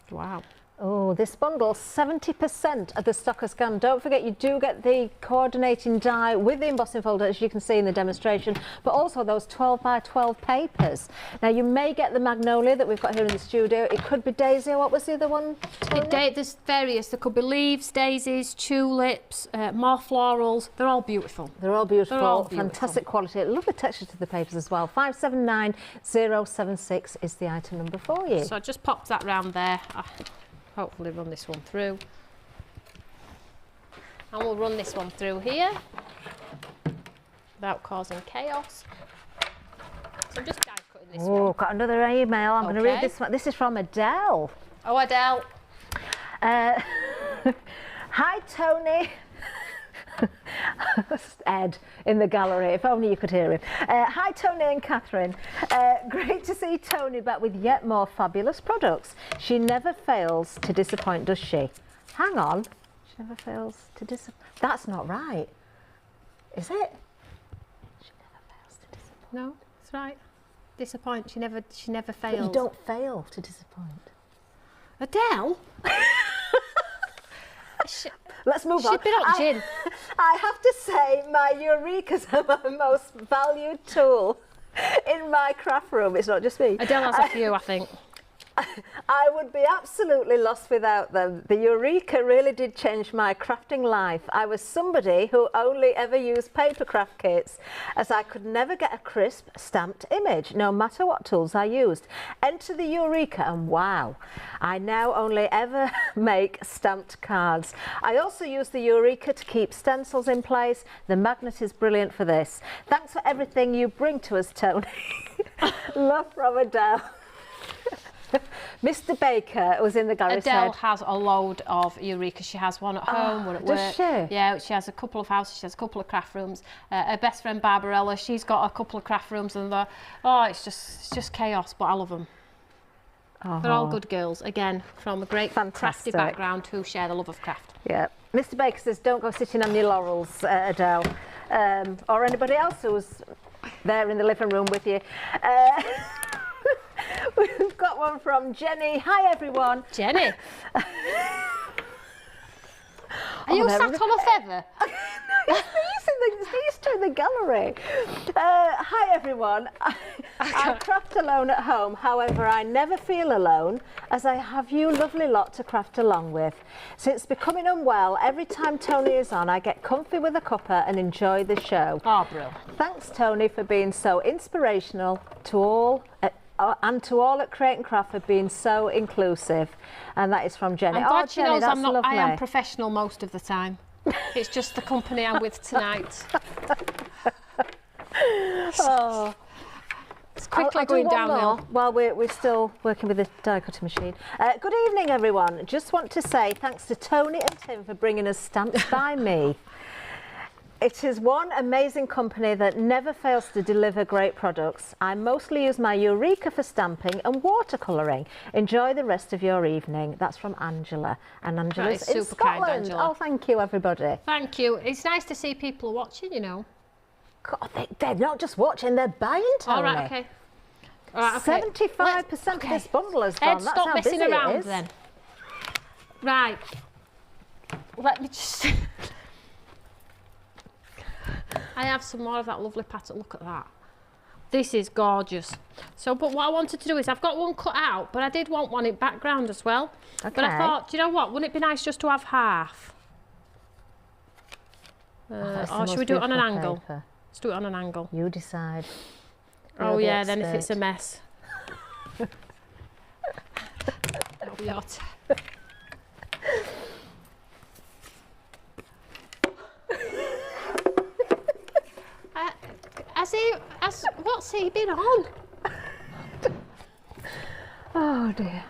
Wow. Oh, this bundle, 70% of the stock has gone. Don't forget, you do get the coordinating die with the embossing folder, as you can see in the demonstration, but also those 12 by 12 papers. Now, you may get the magnolia that we've got here in the studio. It could be daisy. What was the other one, Toni? There's various. There could be leaves, daisies, tulips, more florals. They're all beautiful. They're all beautiful. They're all beautiful. Fantastic quality. Lovely texture to the papers as well. 579076 is the item number for you. So I just popped that round there. Hopefully run this one through. And we'll run this one through here without causing chaos. So I'm just die cutting this one. Oh, got another email. I'm going to read this one. This is from Adele. Oh, Adele. Hi, Toni. Ed in the gallery, if only you could hear him. Hi Toni and Catherine. Great to see Toni back with yet more fabulous products. She never fails to disappoint, does she? Hang on. She never fails to disappoint. That's not right. Is it? She never fails to disappoint. No, that's right. Disappoint. She never But fails. you don't fail to disappoint. Adele? Let's move on. She'd been on gin. I have to say, my Eurekas are my most valued tool in my craft room. It's not just me. Adele has a few, I think. I would be absolutely lost without them. The Eureka really did change my crafting life. I was somebody who only ever used paper craft kits, as I could never get a crisp stamped image, no matter what tools I used. Enter the Eureka and wow, I now only ever make stamped cards. I also use the Eureka to keep stencils in place. The magnet is brilliant for this. Thanks for everything you bring to us, Toni. Love from Adele. Mr. Baker was in the gallery. Adele has a load of Eureka. She has one at home, one at work. Does she? Yeah, she has a couple of houses. She has a couple of craft rooms. Her best friend Barbarella, she's got a couple of craft rooms, and it's just chaos. But I love them. They're all good girls. Again, from a great crafty background who share the love of craft. Yeah. Mr. Baker says, "Don't go sitting on your laurels, Adele, or anybody else who's there in the living room with you." We've got one from Jenny. Hi, everyone. Jenny. Are you sat on a feather? These two in the gallery. Hi, everyone. I craft alone at home. However, I never feel alone, as I have you lovely lot to craft along with. Since becoming unwell, every time Toni is on, I get comfy with a cuppa and enjoy the show. Oh, brilliant. Thanks, Toni, for being so inspirational to all. And to all at Create and Craft for being so inclusive. And that is from Jenny. I'm glad she knows that's lovely. I am professional most of the time. It's just the company I'm with tonight. Oh. It's quickly going downhill. While we're still working with the die cutting machine. Good evening, everyone. Just want to say thanks to Toni and Tim for bringing us Stamps by Me. It is one amazing company that never fails to deliver great products. I mostly use my Eureka for stamping and watercolouring. Enjoy the rest of your evening. That's from Angela. And Angela's in super kind, Scotland. Angela. Oh, thank you, everybody. Thank you. It's nice to see people watching, you know. God, they're not just watching, they're buying, Toni. All right, okay. All right, okay. 75% of this bundle has gone. Ed, That's stop how messing busy around it is. then. Right. Let me just... I have some more of that lovely pattern. Look at that. This is gorgeous. So, but what I wanted to do is, I've got one cut out, but I did want one in background as well. Okay. But I thought, do you know what? Wouldn't it be nice just to have half? Or should we do it on an angle? Paper. Let's do it on an angle. You decide. Oh yeah, then if it's a mess. That'll be hot. What's he been on? Oh dear.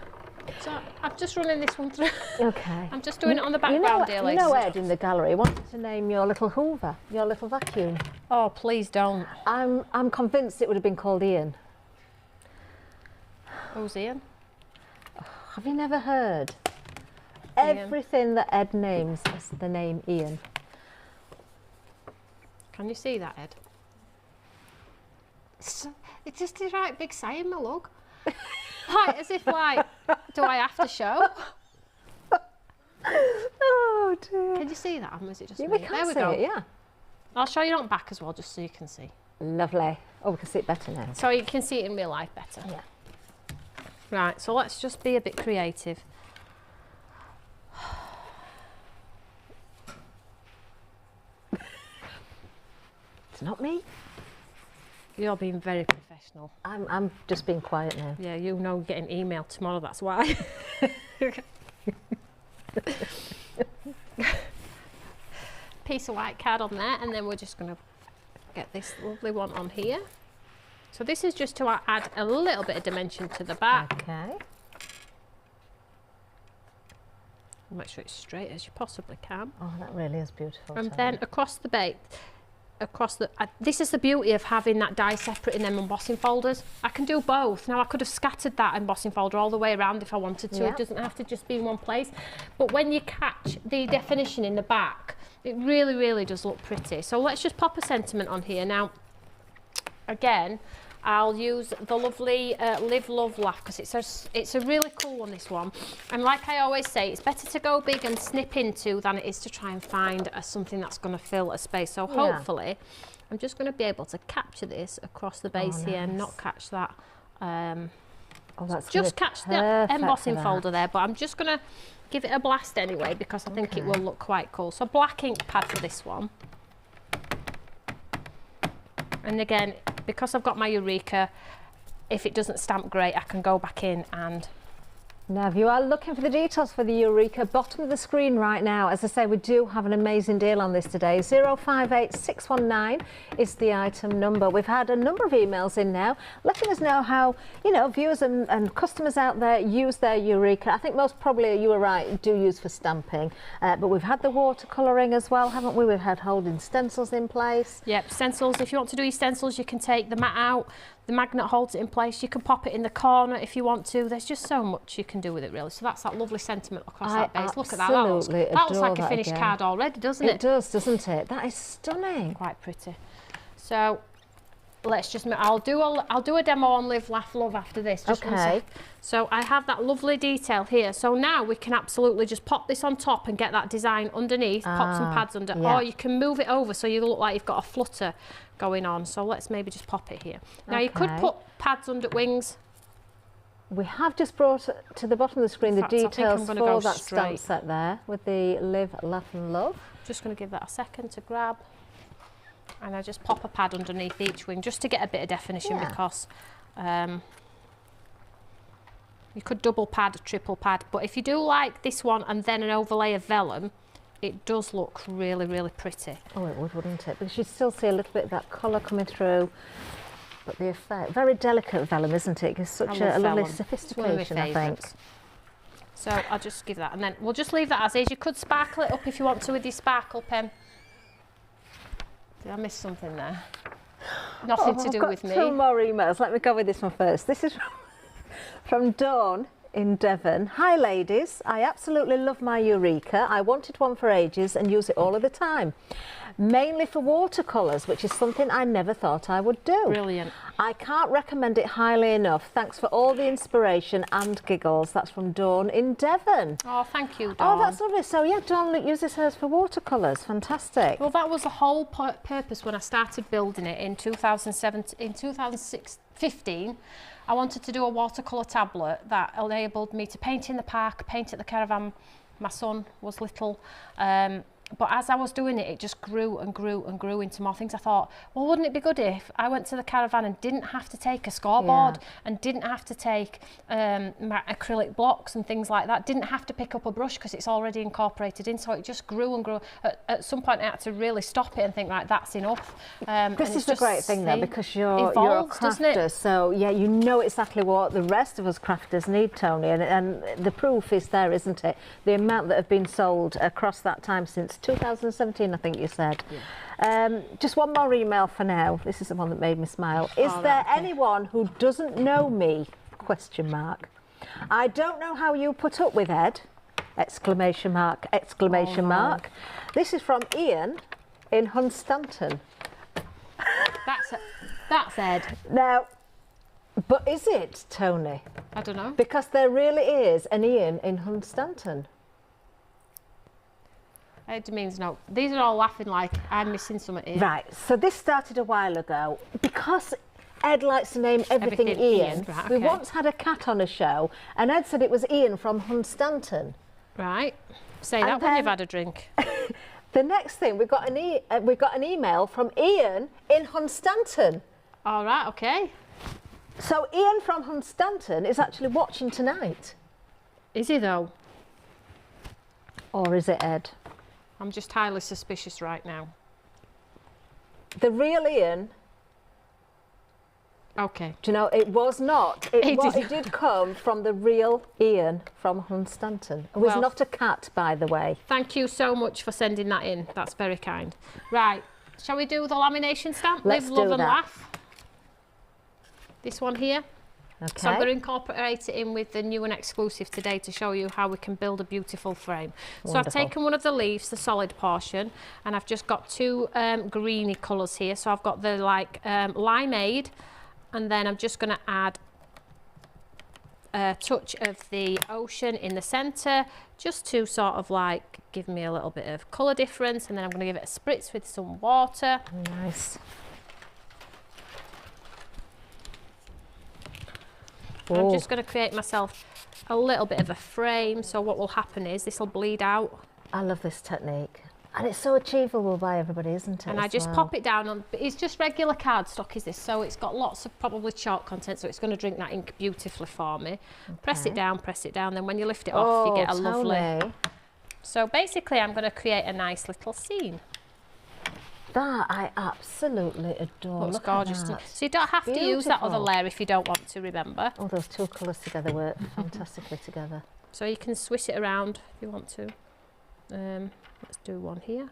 So I'm just running this one through. Okay. I'm just doing it on the background, dear ladies. You know Ed in the gallery wanted to name your little Hoover, your little vacuum. Oh, please don't. I'm convinced it would have been called Ian. Who's Ian? Have you never heard? Ian. Everything that Ed names is the name Ian. Can you see that, Ed? It's just a right big sign, my lug. Like, as if, like, do I have to show? Oh dear. Can you see that? Or is it just Yeah, me? we can There we see go. it, yeah. I'll show you on back as well, just so you can see. Lovely. Oh, we can see it better now. So you can see it in real life better. Yeah. Right, so let's just be a bit creative. It's not me. You're being very professional. I'm just being quiet now. Yeah, you know you're getting email tomorrow, that's why. Piece of white card on there, and then we're just going to get this lovely one on here. So this is just to add a little bit of dimension to the back. Okay. Make sure it's straight as you possibly can. Oh, that really is beautiful. And Toni. then across the base, this is the beauty of having that die separate in them embossing folders. I can do both. Now I could have scattered that embossing folder all the way around if I wanted to. Yeah. It doesn't have to just be in one place. But when you catch the definition in the back, it really, really does look pretty. So let's just pop a sentiment on here. Now, again, I'll use the lovely Live, Love, Laugh, because it's a really cool one, this one. And like I always say, it's better to go big and snip into than it is to try and find something that's going to fill a space. So hopefully, I'm just going to be able to capture this across the base here and not catch that. Oh, that's Just catch the perfect embossing for that. folder there, but I'm just going to give it a blast anyway because I think it will look quite cool. So black ink pad for this one. And again, because I've got my Eureka, if it doesn't stamp great, I can go back in and... Now, if you are looking for the details for the Eureka, bottom of the screen right now, as I say, we do have an amazing deal on this today. 058619 is the item number. We've had a number of emails in now, letting us know how, you know, viewers and customers out there use their Eureka. I think most probably, you were right, do use for stamping. But we've had the watercolouring as well, haven't we? We've had holding stencils in place. Yep, stencils. If you want to do your stencils, you can take the mat out. The magnet holds it in place. You can pop it in the corner if you want to. There's just so much you can do with it, really. So that's that lovely sentiment across that base. Look at that. That looks like a finished card already, doesn't it? It does, doesn't it? That is stunning. Quite pretty. So let's just. I'll do a demo on Live, Laugh, Love after this. Just one sec. So I have that lovely detail here. So now we can absolutely just pop this on top and get that design underneath. Pop some pads under, or you can move it over so you look like you've got a flutter going on. So let's maybe just pop it here. Now you could put pads under wings. We have just brought to the bottom of the screen the details for that straight. stamp set there with the Live, Laugh and Love. Just going to give that a second to grab. And I just pop a pad underneath each wing just to get a bit of definition because you could double pad, triple pad. But if you do like this one and then an overlay of vellum, it does look really, really pretty. Oh, it would, wouldn't it? Because you still see a little bit of that colour coming through. But the effect, very delicate vellum, isn't it? It's such a lovely sophistication, I think. So I'll just give that, and then we'll just leave that as is. You could sparkle it up if you want to with your sparkle pen. Did I miss something there? Nothing to do with me. Two more emails. Let me go with this one first. This is from Dawn in Devon. Hi ladies, I absolutely love my Eureka. I wanted one for ages and use it all of the time. Mainly for watercolours, which is something I never thought I would do. Brilliant. I can't recommend it highly enough. Thanks for all the inspiration and giggles. That's from Dawn in Devon. Oh, thank you, Dawn. Oh, that's lovely. So yeah, Dawn uses hers for watercolours. Fantastic. Well, that was the whole purpose when I started building it in 2015. I wanted to do a watercolour tablet that enabled me to paint in the park, paint at the caravan. My son was little. But as I was doing it, it just grew and grew and grew into more things. I thought, well, wouldn't it be good if I went to the caravan and didn't have to take a scoreboard and didn't have to take my acrylic blocks and things like that, didn't have to pick up a brush because it's already incorporated in. So it just grew and grew. At some point, I had to really stop it and think, right, that's enough. This is the great thing, though, because you're a doesn't it? crafter. So, yeah, you know exactly what the rest of us crafters need, Toni. And the proof is there, isn't it? The amount that have been sold across that time since 2017, I think you said. Yeah. Just one more email for now. This is the one that made me smile. Is there anyone who doesn't know me? Question mark. I don't know how you put up with Ed. Exclamation mark, exclamation mark. This is from Ian in Hunstanton. That's Ed. Now, but is it, Toni? I don't know. Because there really is an Ian in Hunstanton. Ed means no. These are all laughing like I'm missing something here. Right, so this started a while ago. Because Ed likes to name everything Ian, right, we okay. once had a cat on a show, and Ed said it was Ian from Hunstanton. Right. Say And that when then- you've had a drink. The next thing, we got an email from Ian in Hunstanton. All right, okay. So Ian from Hunstanton is actually watching tonight. Is he though? Or is it Ed? I'm just highly suspicious right now. The real Ian, Okay. do you know, it was not. It did come from the real Ian from Hunstanton. It was Well- not a cat, by the way. Thank you so much for sending that in. That's very kind. Right. Shall we do the lamination stamp? Let's Live, love do and that. laugh. This one here. Okay. So I'm going to incorporate it in with the new and exclusive today to show you how we can build a beautiful frame. So I've Wonderful. taken one of the leaves, the solid portion, and I've just got two greeny colours here. So I've got the limeade, and then I'm just going to add a touch of the ocean in the centre, just to sort of like give me a little bit of colour difference, and then I'm going to give it a spritz with some water. Nice. I'm just going to create myself a little bit of a frame, so what will happen is this will bleed out, I love this technique. And it's so achievable by everybody, isn't it? and I as just well? pop it down on, it's just regular cardstock is this, so it's got lots of probably chalk content, so it's going to drink that ink beautifully for me. Press it down, then when you lift it off you get a lovely. Toni, So basically I'm going to create a nice little scene. that I absolutely adore. Looks Look gorgeous. at doesn't that. it? So you don't have to use that other Beautiful. layer if you don't want to, remember. Oh, those two colours together work fantastically together. So you can swish it around if you want to. Let's do one here.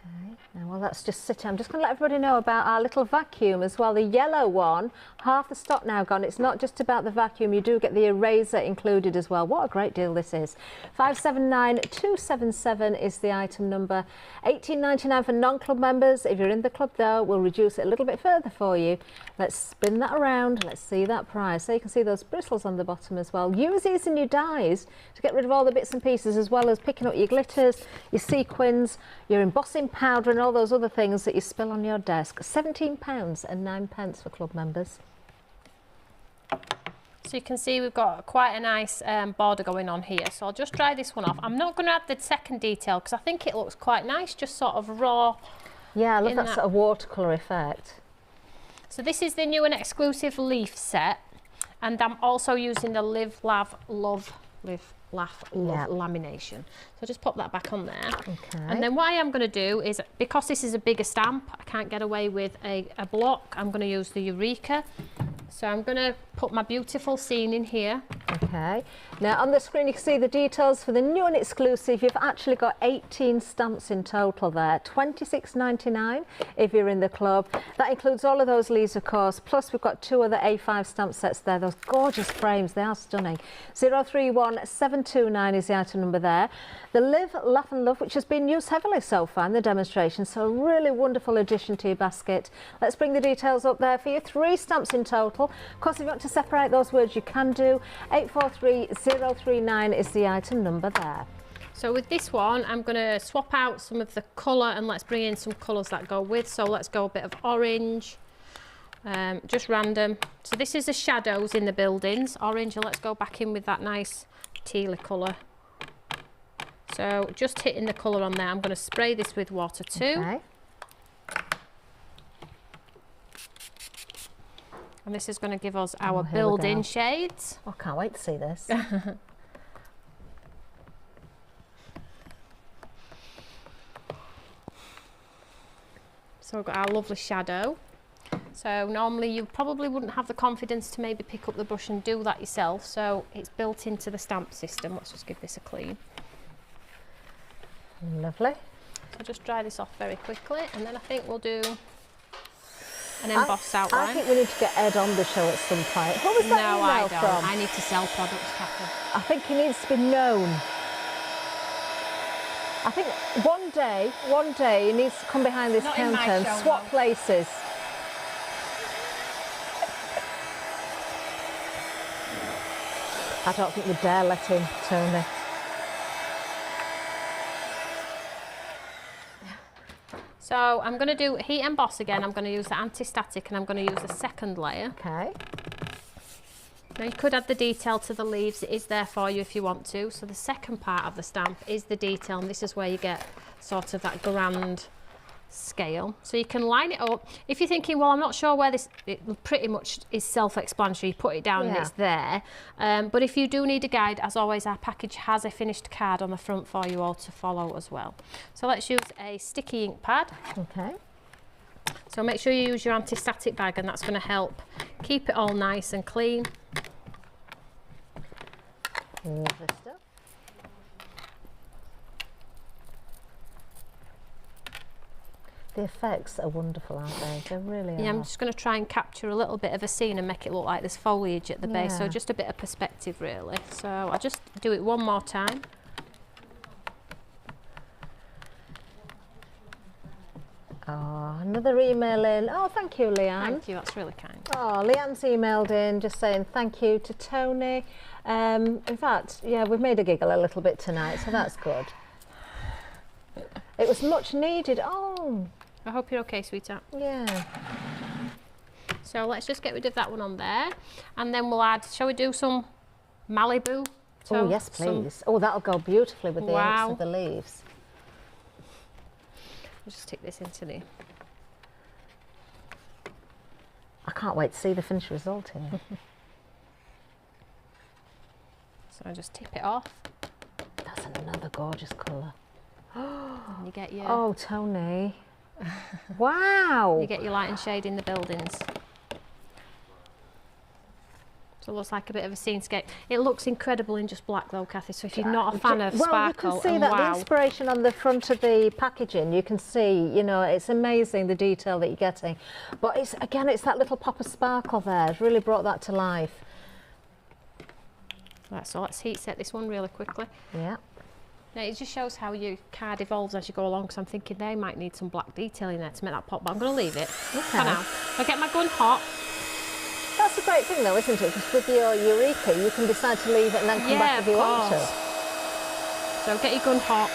Okay, now while that's just sitting, I'm just going to let everybody know about our little vacuum as well. The yellow one, half the stock now gone. It's not just about the vacuum, you do get the eraser included as well. What a great deal this is. 579277 is the item number. $18.99 for non-club members. If you're in the club though, we'll reduce it a little bit further for you. Let's spin that around. Let's see that price. So you can see those bristles on the bottom as well. Use these in your dies to get rid of all the bits and pieces, as well as picking up your glitters, your sequins, your embossing powder and all those other things that you spill on your desk. £17.09 for club members. So you can see we've got quite a nice border going on here. So I'll just dry this one off. I'm not going to add the second detail because I think it looks quite nice, just sort of raw. Yeah, I love In that that- sort of watercolour effect. So this is the new and exclusive leaf set, and I'm also using the Live, Laugh, Love Yeah. lamination. So just pop that back on there. Okay. And then what I am going to do is, because this is a bigger stamp, I can't get away with a block, I'm going to use the Eureka. So I'm going to put my beautiful scene in here. Okay. Now on the screen you can see the details for the new and exclusive. You've actually got 18 stamps in total there. $26.99 if you're in the club. That includes all of those leaves, of course. Plus we've got two other A5 stamp sets there. Those gorgeous frames, they are stunning. 031729 is the item number there. The Live, Laugh and Love, which has been used heavily so far in the demonstration. So a really wonderful addition to your basket. Let's bring the details up there for you. 3 stamps in total. Of course, if you want to separate those words, you can do. 843039 is the item number there. So with this one, I'm going to swap out some of the colour and let's bring in some colours that go with. So let's go a bit of orange, just random. So this is the shadows in the buildings, orange, and let's go back in with that nice tealy colour. So just hitting the colour on there. I'm going to spray this with water too. Okay. And this is going to give us our here we build-in go. shades. I can't wait to see this. So we've got our lovely shadow. So normally you probably wouldn't have the confidence to maybe pick up the brush and do that yourself. So it's built into the stamp system. Let's just give this a clean. Lovely. So just dry this off very quickly, and then I think we'll do an embossed outline. I think we need to get Ed on the show at some point. Who was that No, I email don't. from? I need to sell products, Catherine. I think he needs to be known. I think one day he needs to come behind this Not in my counter and show, swap no. places. I don't think we dare let him, Toni. So I'm going to do heat emboss again. I'm going to use the anti-static and I'm going to use the second layer. Okay. Now you could add the detail to the leaves. It is there for you if you want to. So the second part of the stamp is the detail, and this is where you get sort of that grand scale. So you can line it up. If you're thinking, well, I'm not sure where this, it pretty much is self-explanatory. You put it down and it's there. But if you do need a guide, as always, our package has a finished card on the front for you all to follow as well. So let's use a sticky ink pad. Okay. So make sure you use your anti-static bag, and that's going to help keep it all nice and clean. Lovely stuff. The effects are wonderful, aren't they? They really are. Yeah, I'm just going to try and capture a little bit of a scene and make it look like there's foliage at the base, so just a bit of perspective really. So I'll just do it one more time. Oh, another email in. Oh, thank you, Leanne. Thank you, that's really kind. Oh, Leanne's emailed in just saying thank you to Toni. In fact, yeah, we've made her giggle a little bit tonight, so that's good. It was much needed. Oh. I hope you're okay, sweetheart. Yeah. So let's just get rid of that one on there, and then we'll add, shall we do some Malibu? So oh, yes, please. Oh, that'll go beautifully with the inks of the leaves. I'll just stick this into the... I can't wait to see the finished result here. So I just tip it off. That's another gorgeous colour. And you get your... Oh, Toni. Wow. You get your light and shade in the buildings. So it looks like a bit of a scenescape. It looks incredible in just black though, Kathy, so if you're not a fan of sparkle, you can see that the inspiration on the front of the packaging, you can see, you know, it's amazing the detail that you're getting. But it's, again, it's that little pop of sparkle there. It's really brought that to life. Right, so let's heat set this one really quickly. Yeah. Now it just shows how your card evolves as you go along, because I'm thinking they might need some black detail in there to make that pop, but I'm going to leave it for now. I'll get my gun hot. That's a great thing though, isn't it? Because with your Eureka, you can decide to leave it and then come back if you want to. So get your gun hot,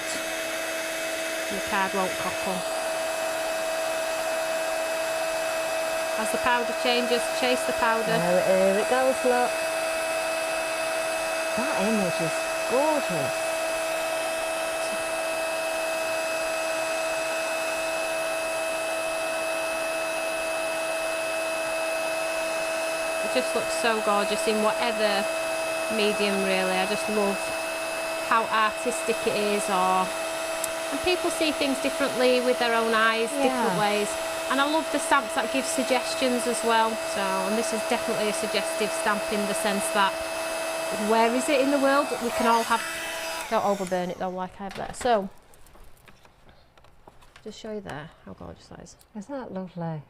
and the card won't cockle. As the powder changes, chase the powder. Here it goes, look. That image is gorgeous. It just looks so gorgeous in whatever medium really. I just love how artistic it is, and people see things differently with their own eyes, different ways. And I love the stamps that give suggestions as well. So, and this is definitely a suggestive stamp in the sense that where is it in the world? We can all have, don't overburn it though like I have there. So, just show you there how gorgeous that is. Isn't that lovely?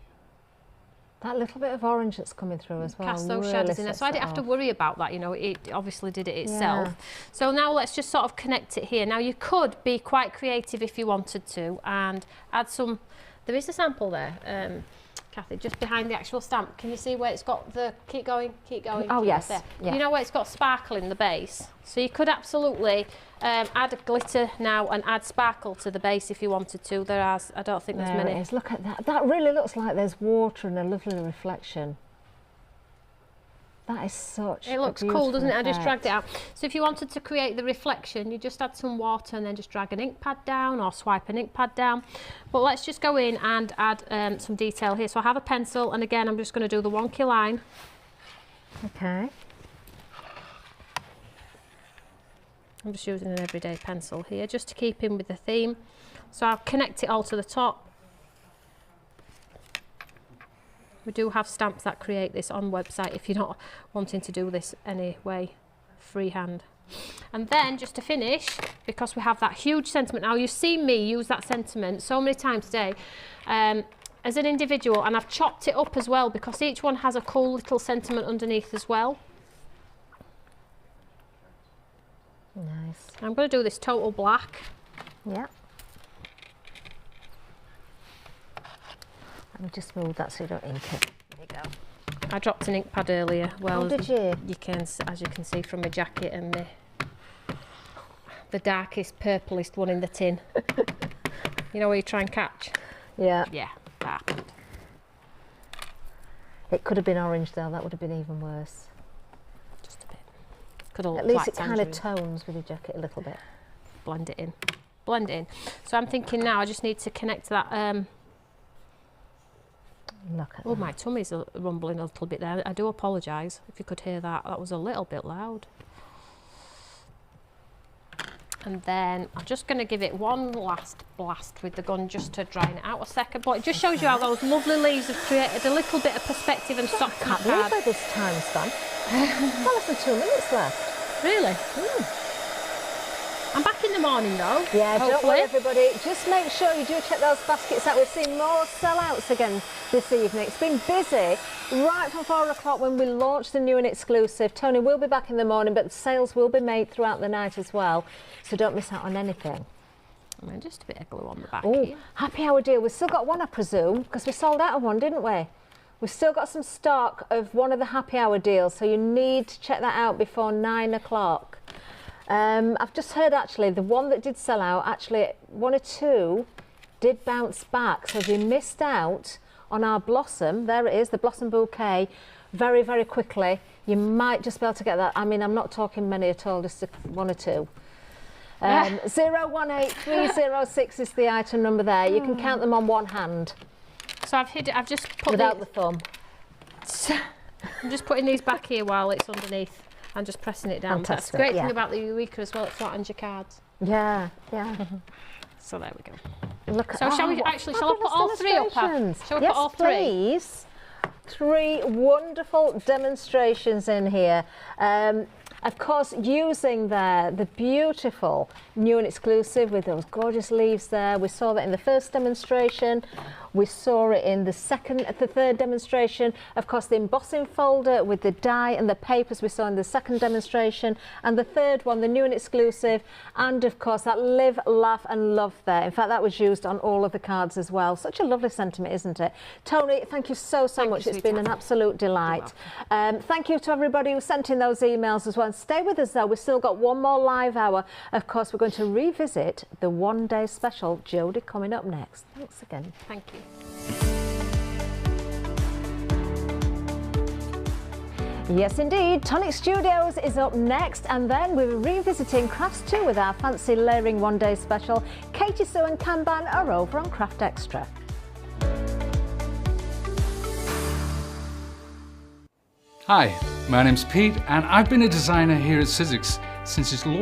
That little bit of orange that's coming through as well. Cast those shadows in there. So I didn't have to worry about that, you know, it obviously did it itself. Yeah. So now let's just sort of connect it here. Now you could be quite creative if you wanted to and add some, there is a sample there, Kathy, just behind the actual stamp. Can you see where it's got the, keep going, oh yes, yeah. You know where it's got sparkle in the base? So you could absolutely add glitter now and add sparkle to the base if you wanted to. I don't think there's many. It is. Look at that. That really looks like there's water and a lovely reflection. That is such It looks cool, doesn't it? I just dragged it out. So if you wanted to create the reflection, you just add some water and then just drag an ink pad down or swipe an ink pad down. But let's just go in and add some detail here. So I have a pencil, and again, I'm just going to do the wonky line. Okay. I'm just using an everyday pencil here just to keep in with the theme. So I'll connect it all to the top. We do have stamps that create this on website if you're not wanting to do this anyway, freehand. And then just to finish, because we have that huge sentiment, now you've seen me use that sentiment so many times today as an individual, and I've chopped it up as well because each one has a cool little sentiment underneath as well. Nice. I'm going to do this total black. Yeah. Let me just move that so you don't ink it. There you go. I dropped an ink pad earlier. Well, oh, did you? You can, as you can see from my jacket and the darkest, purplest one in the tin. You know where you try and catch? Yeah. Yeah, that. It could have been orange though, that would have been even worse. Just a bit. Could have At looked least like it kind of tangerine. tones with your jacket a little bit. Blend it in. Blend it in. So I'm thinking now I just need to connect to that. Look at Oh, my tummy's rumbling a little bit there. I do apologise if you could hear that. That was a little bit loud. And then I'm just going to give it one last blast with the gun just to dry it out a second. But it just shows you how those lovely leaves have created a little bit of perspective and soft. I can't believe it this time span. Well, less than 2 minutes left. Really? I'm back in the morning though. Yeah, hopefully. don't worry everybody. Just make sure you do check those baskets out. We've seen more sellouts again this evening. It's been busy right from 4 o'clock when we launched the new and exclusive. Tony will be back in the morning, but the sales will be made throughout the night as well. So don't miss out on anything. I mean, just a bit of glue on the back Oh, here. happy hour deal. We've still got one, I presume, because we sold out of one, didn't we? We've still got some stock of one of the happy hour deals, so you need to check that out before 9 o'clock. I've just heard actually the one that did sell out, actually 1 or 2 did bounce back. So if you missed out on our blossom, there it is, the blossom bouquet, very, very quickly, you might just be able to get that. I mean, I'm not talking many at all, just 1 or 2. 018306 is the item number there. You can count them on one hand. So I've just put without the thumb. I'm just putting these back here while it's underneath. And just pressing it down. Fantastic, That's the great yeah. thing about the Eureka as well, it flattens your cards. Yeah, yeah. So there we go. Look at So shall we what actually, shall I put all 3 up? demonstrations. Shall we Yes, put all 3? please. 3 wonderful demonstrations in here. Of course, using the beautiful new and exclusive with those gorgeous leaves there. We saw that in the first demonstration. We saw it in the third demonstration. Of course, the embossing folder with the die and the papers we saw in the second demonstration. And the third one, the new and exclusive. And of course, that live, laugh and love there. In fact, that was used on all of the cards as well. Such a lovely sentiment, isn't it? Tony, thank you so much. It's been an absolute delight. Thank you to everybody who sent in those emails as well. And stay with us though, we've still got one more live hour. Of course, we're going to revisit the one-day special. Jodie coming up next. Thanks again. Thank you. Yes, indeed. Tonic Studios is up next, and then we're revisiting Crafts 2 with our fancy layering one-day special. Katie Sue and Kanban are over on Craft Extra. Hi, my name's Pete, and I've been a designer here at Sizzix since its launch